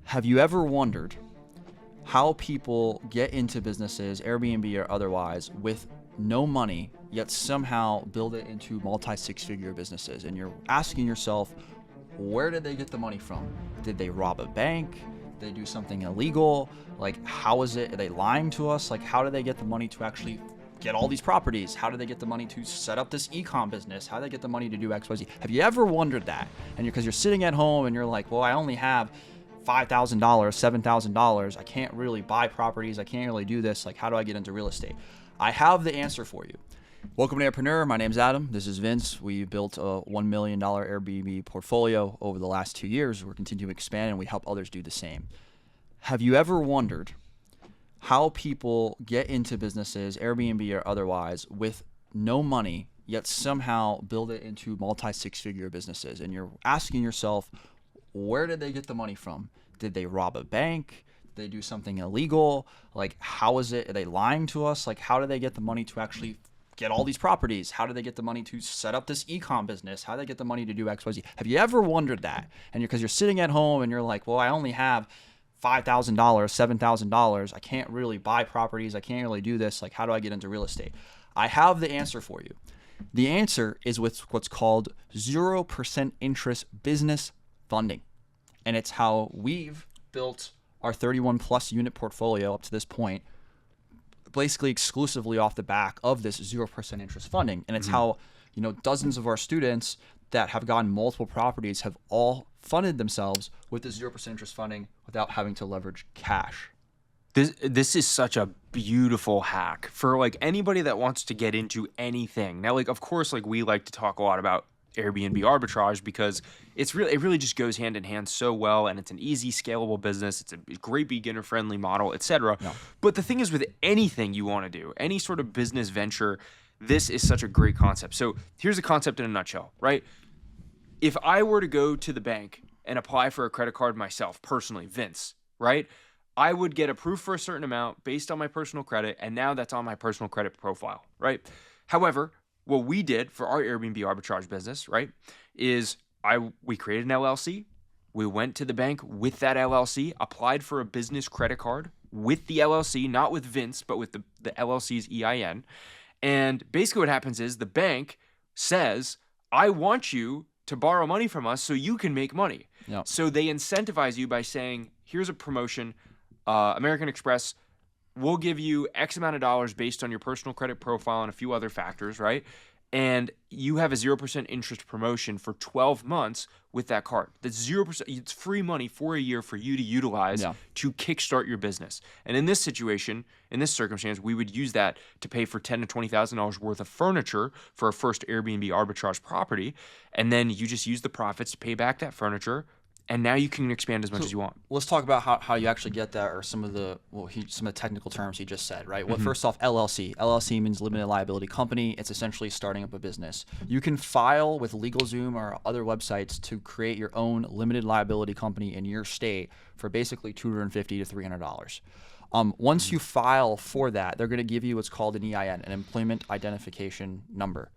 Have you ever wondered how people get into businesses, Airbnb or otherwise, with no money, yet somehow build it into multi-six-figure businesses? And you're asking yourself, where did they get the money from? Did they rob a bank? Did they do something illegal? Like, how is it? Are they lying to us? Like, how do they get the money to actually get all these properties? How do they get the money to set up this e-com business? How do they get the money to do X, Y, Z? Have you ever wondered that? And because you're sitting at home and you're like, well, I only have $5,000, $7,000. I can't really buy properties. I can't really do this. Like, how do I get into real estate? I have the answer for you. Welcome to Entrepreneur. My name's Adam. This is Vince. We built a $1 million Airbnb portfolio over the last 2 years. We're continuing to expand and we help others do the same. Have you ever wondered how people get into businesses, Airbnb or otherwise, with no money, yet somehow build it into multi-six-figure businesses? And you're asking yourself, where did they get the money from? Did they rob a bank? Did they do something illegal? Like, how is it? Are they lying to us? Like, how do they get the money to actually get all these properties? How do they get the money to set up this e-com business? How do they get the money to do X, Y, Z? Have you ever wondered that? And because you're sitting at home and you're like, well, I only have $5,000, $7,000. I can't really buy properties. I can't really do this. Like, how do I get into real estate? I have the answer for you. The answer is with what's called 0% interest business funding. And it's how we've built our 31 plus unit portfolio up to this point, basically exclusively off the back of this 0% interest funding. And it's how, dozens of our students that have gotten multiple properties have all funded themselves with this 0% interest funding without having to leverage cash. This is such a beautiful hack for like anybody that wants to get into anything. Now, like, of course, like we like to talk a lot about Airbnb arbitrage because it really just goes hand in hand so well, and it's an easy scalable business. It's a great beginner friendly model, etc. Yeah. But the thing is, with anything you want to do, any sort of business venture, this is such a great concept. So here's the concept in a nutshell, right? If I were to go to the bank and apply for a credit card myself, personally, Vince, right? I would get approved for a certain amount based on my personal credit, and now that's on my personal credit profile, right? However, what we did for our Airbnb arbitrage business, right, is we created an LLC. We went to the bank with that LLC, applied for a business credit card with the LLC, not with Vince, but with the LLC's EIN. And basically what happens is the bank says, I want you to borrow money from us so you can make money. Yeah. So they incentivize you by saying, here's a promotion, American Express, we'll give you X amount of dollars based on your personal credit profile and a few other factors, right? And you have a 0% interest promotion for 12 months with that card. That's 0%. It's free money for a year for you to utilize to kickstart your business. And in this situation, in this circumstance, we would use that to pay for $10,000 to $20,000 worth of furniture for our first Airbnb arbitrage property. And then you just use the profits to pay back that furniture. And now you can expand as much as you want. Let's talk about how you actually get that, or some of the technical terms he just said, right? Well, first off, LLC. LLC means limited liability company. It's essentially starting up a business. You can file with LegalZoom or other websites to create your own limited liability company in your state for basically $250 to $300. Once you file for that, they're going to give you what's called an EIN, an employment identification number.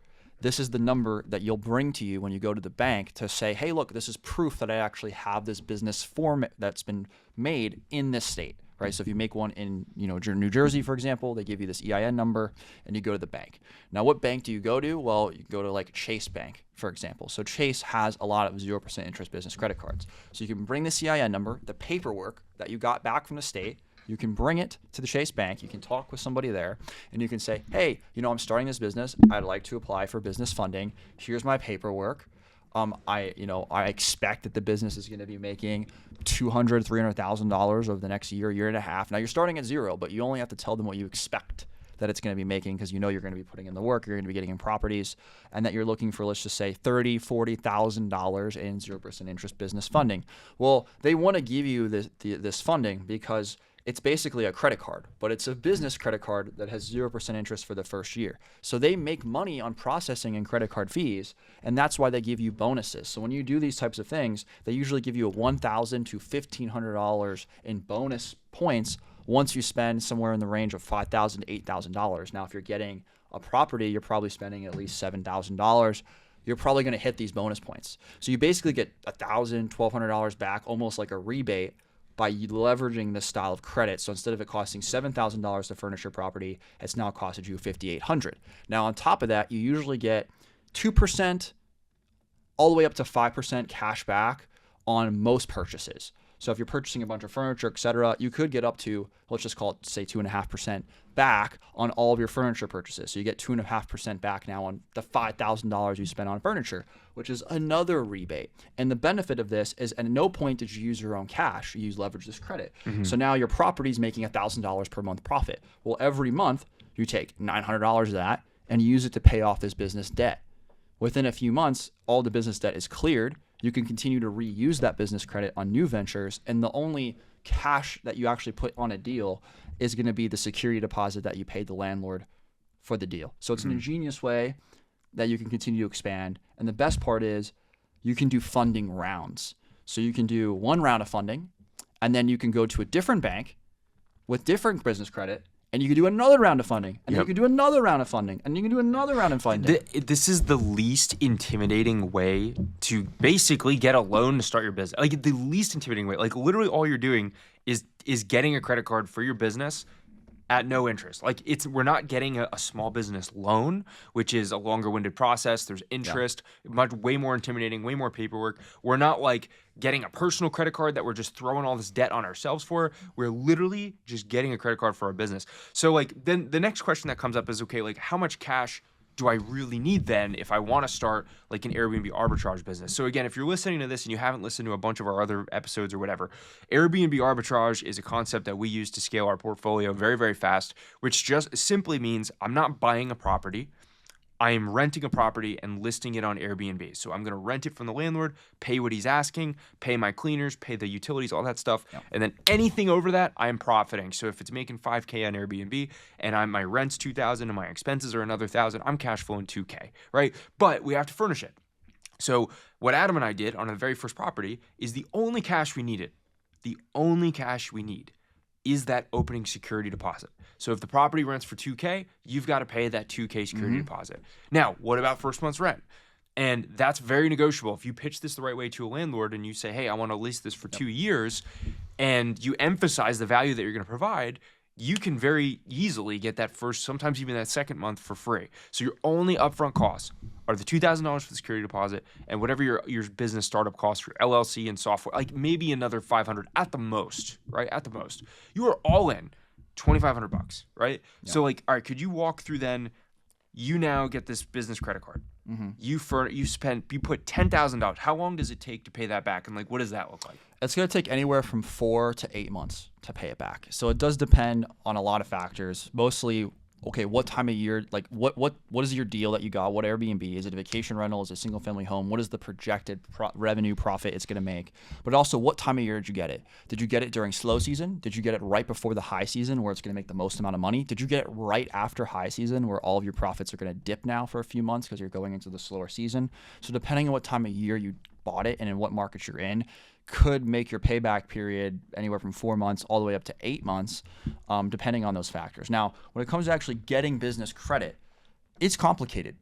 This is the number that you'll bring to you when you go to the bank to say, hey, look, this is proof that I actually have this business form that's been made in this state, right? So if you make one in New Jersey, for example, they give you this EIN number and you go to the bank. Now, what bank do you go to? Well, you go to like Chase Bank, for example. So Chase has a lot of 0% interest business credit cards. So you can bring this EIN number, the paperwork that you got back from the state, you can bring it to the Chase Bank. You can talk with somebody there and you can say, hey, I'm starting this business. I'd like to apply for business funding. Here's my paperwork. I expect that the business is going to be making $200,000, $300,000 over the next year and a half. Now you're starting at zero, but you only have to tell them what you expect that it's going to be making, because you're going to be putting in the work, you're going to be getting in properties, and that you're looking for, let's just say, $30,000, $40,000 in 0% interest business funding. Well, they want to give you this funding because it's basically a credit card, but it's a business credit card that has 0% interest for the first year. So they make money on processing and credit card fees, and that's why they give you bonuses. So when you do these types of things, they usually give you a $1,000 to $1,500 in bonus points once you spend somewhere in the range of $5,000 to $8,000. Now, if you're getting a property, you're probably spending at least $7,000. You're probably going to hit these bonus points. So you basically get $1,000, $1,200 back, almost like a rebate, by leveraging this style of credit. So instead of it costing $7,000 to furnish your property, it's now costed you $5,800. Now on top of that, you usually get 2% all the way up to 5% cash back on most purchases. So if you're purchasing a bunch of furniture, etc., you could get up to, let's just call it, say 2.5% back on all of your furniture purchases. So you get 2.5% back now on the $5,000 you spent on furniture, which is another rebate. And the benefit of this is at no point did you use your own cash. You leverage this credit. So now your property is making $1,000 per month profit. Well, every month you take $900 of that and you use it to pay off this business debt. Within a few months, all the business debt is cleared. You can continue to reuse that business credit on new ventures, and the only cash that you actually put on a deal is going to be the security deposit that you paid the landlord for the deal. So it's an ingenious way that you can continue to expand. And the best part is you can do funding rounds. So you can do one round of funding, and then you can go to a different bank with different business credit, and you can do another round of funding, and then you can do another round of funding, and you can do another round of funding. This is the least intimidating way to basically get a loan to start your business. Like the least intimidating way. Like literally all you're doing is getting a credit card for your business at no interest. Like we're not getting a small business loan, which is a longer winded process. There's interest, way more intimidating, way more paperwork. We're not like getting a personal credit card that we're just throwing all this debt on ourselves for. We're literally just getting a credit card for our business. So like then the next question that comes up is, okay, like how much cash do I really need then if I want to start like an Airbnb arbitrage business? So again, if you're listening to this and you haven't listened to a bunch of our other episodes or whatever, Airbnb arbitrage is a concept that we use to scale our portfolio very, very fast, which just simply means I'm not buying a property. I am renting a property and listing it on Airbnb. So I'm going to rent it from the landlord, pay what he's asking, pay my cleaners, pay the utilities, all that stuff. Yep. And then anything over that, I am profiting. So if it's making $5,000 on Airbnb and my rent's $2,000 and my expenses are another $1,000, I'm cash flowing $2,000, right? But we have to furnish it. So what Adam and I did on the very first property is the only cash we needed. The only cash we need is that opening security deposit. So if the property rents for $2,000, you've got to pay that $2,000 security deposit. Now, what about first month's rent? And that's very negotiable. If you pitch this the right way to a landlord and you say, hey, I want to lease this for 2 years, and you emphasize the value that you're going to provide, you can very easily get that first, sometimes even that second month for free. So your only upfront costs are the $2,000 for the security deposit and whatever your business startup costs for LLC and software, like maybe another $500 at the most, right? At the most. You are all in $2,500, right? Yeah. So like, all right, could you walk through then, you now get this business credit card. You put $10,000. How long does it take to pay that back? And like, what does that look like? It's going to take anywhere from 4 to 8 months to pay it back. So it does depend on a lot of factors. Mostly, okay, what time of year, like what is your deal that you got? What Airbnb? Is it a vacation rental? Is it a single family home? What is the projected revenue profit it's going to make? But also, what time of year did you get it? Did you get it during slow season? Did you get it right before the high season where it's going to make the most amount of money? Did you get it right after high season where all of your profits are going to dip now for a few months because you're going into the slower season? So depending on what time of year you bought it and in what markets you're in, could make your payback period anywhere from 4 months all the way up to 8 months, depending on those factors. Now, when it comes to actually getting business credit, it's complicated.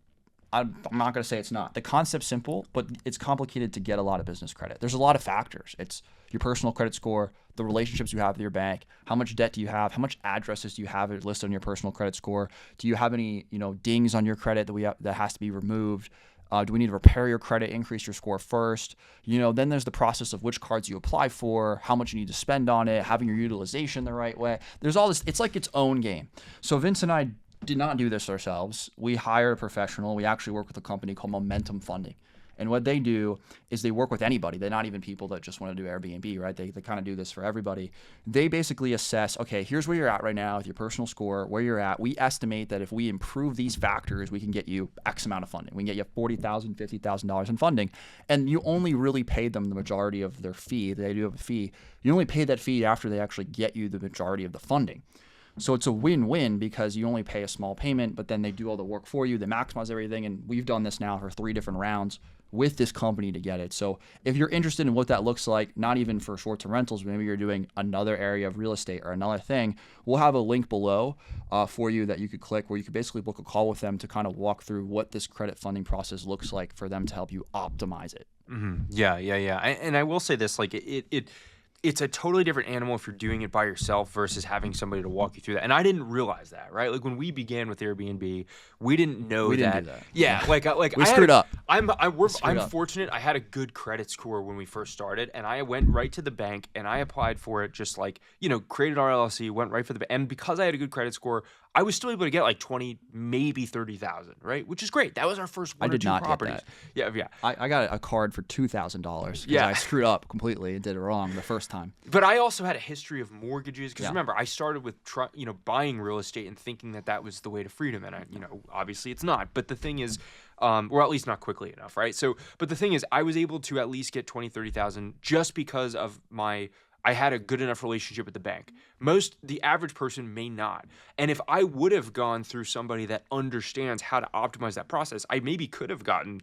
I'm not going to say it's not. The concept's simple, but it's complicated to get a lot of business credit. There's a lot of factors. It's your personal credit score, the relationships you have with your bank, how much debt do you have, how much addresses do you have listed on your personal credit score, do you have any dings on your credit that has to be removed? Do we need to repair your credit, increase your score first? Then there's the process of which cards you apply for, how much you need to spend on it, having your utilization the right way. There's all this. It's like its own game. So Vince and I did not do this ourselves. We hired a professional. We actually work with a company called Momentum Funding. And what they do is they work with anybody. They're not even people that just want to do Airbnb, right? They kind of do this for everybody. They basically assess, okay, here's where you're at right now with your personal score, where you're at. We estimate that if we improve these factors, we can get you X amount of funding. We can get you $40,000, $50,000 in funding. And you only really pay them the majority of their fee. They do have a fee. You only pay that fee after they actually get you the majority of the funding. So it's a win-win because you only pay a small payment, but then they do all the work for you. They maximize everything. And we've done this now for 3 different rounds with this company to get it. So if you're interested in what that looks like, not even for short-term rentals, maybe you're doing another area of real estate or another thing, we'll have a link below for you that you could click where you could basically book a call with them to kind of walk through what this credit funding process looks like for them to help you optimize it. Yeah. And I will say this, like it's a totally different animal if you're doing it by yourself versus having somebody to walk you through that. And I didn't realize that, right? Like when we began with Airbnb, we didn't know We that. didn't do that. Yeah, like We screwed up. I'm screwed up. fortunate. I had a good credit score when we first started, and I went right to the bank and I applied for it. Just like created our LLC, went right for the and because I had a good credit score, I was still able to get like 20, maybe 30,000, right? Which is great. That was our first one I or did two not get properties. that. Yeah. I got a card for $2,000 because Yeah. I screwed up completely and did it wrong the first time. But I also had a history of mortgages because Yeah. remember, I started with buying real estate and thinking that was the way to freedom, and obviously it's not. But the thing is, or at least not quickly enough, right? So, but the thing is, I was able to at least get 20, 30,000 just because of I had a good enough relationship with the bank. The average person may not. And if I would have gone through somebody that understands how to optimize that process, I maybe could have gotten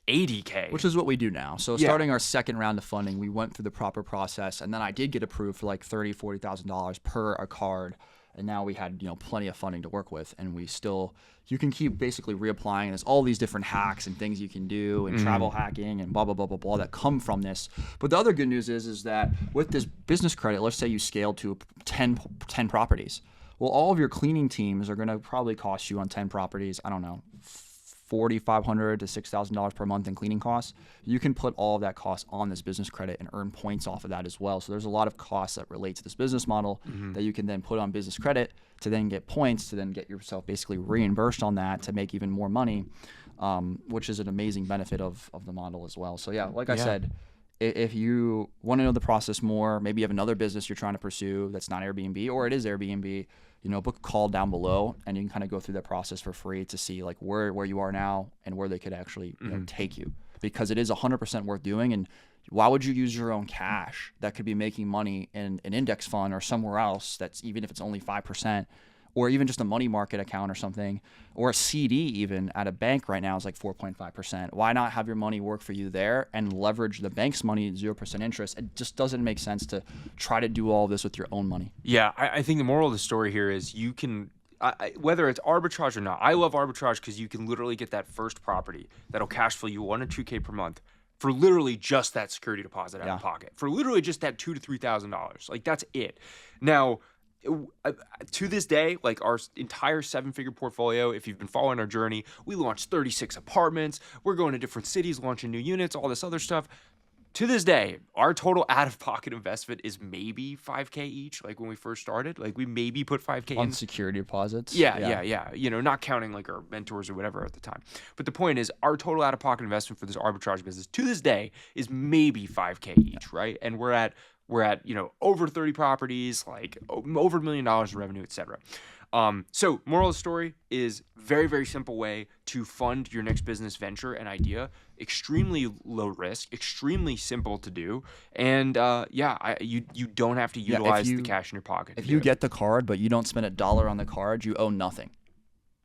80K. Which is what we do now. So Yeah. starting our second round of funding, we went through the proper process, and then I did get approved for like $30,000, $40,000 per a card. And now we had plenty of funding to work with, and you can keep basically reapplying. And there's all these different hacks and things you can do, and travel hacking and blah blah blah blah blah that come from this. But the other good news is that with this business credit, let's say you scale to 10 properties. Well, all of your cleaning teams are going to probably cost you on 10 properties, I don't know, $4,500 to $6,000 per month in cleaning costs. You can put all of that cost on this business credit and earn points off of that as well. So there's a lot of costs that relate to this business model that you can then put on business credit to then get points to then get yourself basically reimbursed on that to make even more money, which is an amazing benefit of the model as well. So yeah, like I said, if you want to know the process more, maybe you have another business you're trying to pursue that's not Airbnb, or it is Airbnb, book a call down below, and you can kind of go through that process for free to see like where you are now and where they could actually take you, because it is 100% worth doing. And why would you use your own cash that could be making money in an index fund or somewhere else that's, even if it's only 5%, or even just a money market account or something, or a CD even at a bank right now is like 4.5%. Why not have your money work for you there and leverage the bank's money at 0% interest? It just doesn't make sense to try to do all of this with your own money. Yeah, I think the moral of the story here is you can, whether it's arbitrage or not, I love arbitrage because you can literally get that first property that'll cash flow you $1,000 or $2,000 per month for literally just that security deposit out of pocket, for literally just that $2,000 to $3,000. Like that's it. Now, to this day, like our entire 7-figure portfolio, if you've been following our journey, we launched 36 apartments. We're going to different cities, launching new units, all this other stuff. To this day, our total out-of-pocket investment is maybe $5K each. Like when we first started, like we maybe put $5K on in security deposits. Yeah. Not counting like our mentors or whatever at the time. But the point is, our total out-of-pocket investment for this arbitrage business to this day is maybe $5K each, right? And we're at over 30 properties, like over $1 million in revenue, etc. So moral of the story is very, very simple way to fund your next business venture and idea. Extremely low risk, extremely simple to do. And you don't have to utilize the cash in your pocket. If you get the card, but you don't spend $1 on the card, you owe nothing.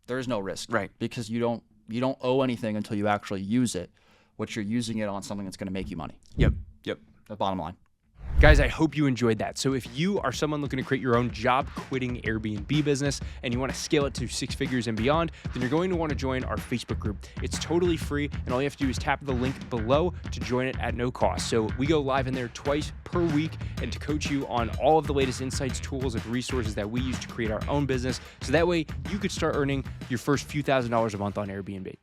There is no risk. Right. Because you don't owe anything until you actually use it, which you're using it on something that's going to make you money. Yep. The bottom line. Guys, I hope you enjoyed that. So if you are someone looking to create your own job-quitting Airbnb business and you want to scale it to 6 figures and beyond, then you're going to want to join our Facebook group. It's totally free, and all you have to do is tap the link below to join it at no cost. So we go live in there twice per week and to coach you on all of the latest insights, tools, and resources that we use to create our own business. So that way you could start earning your first few $1,000s a month on Airbnb.